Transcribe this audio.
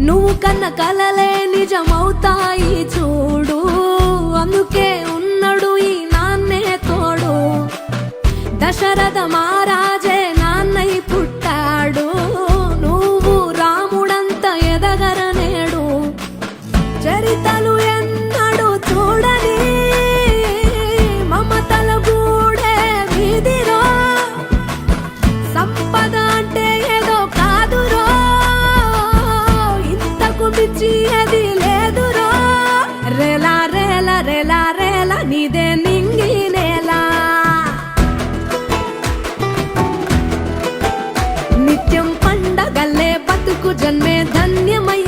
నువ్వు కన్న కలలే నిజమవుతాయి చూడు, అందుకే ఉన్నడు ఈ నాన్నే తోడు. దశరథ మహారాజే నాన్నై పుట్టాడు, నువ్వు రాముడంత ఎదగరనేడు. చరితలు ఎన్నడు చూడని మమతల గూడే వీధిలో, సంపద అంటే ఏదో కాదురో, ఇంతకు మించి అది లేదురో. రేలా రేలా రేలా రేలా నీదే నింగి నేలా, నిత్యం పండగల్లే బతుకు జన్మే ధన్యమయ్య.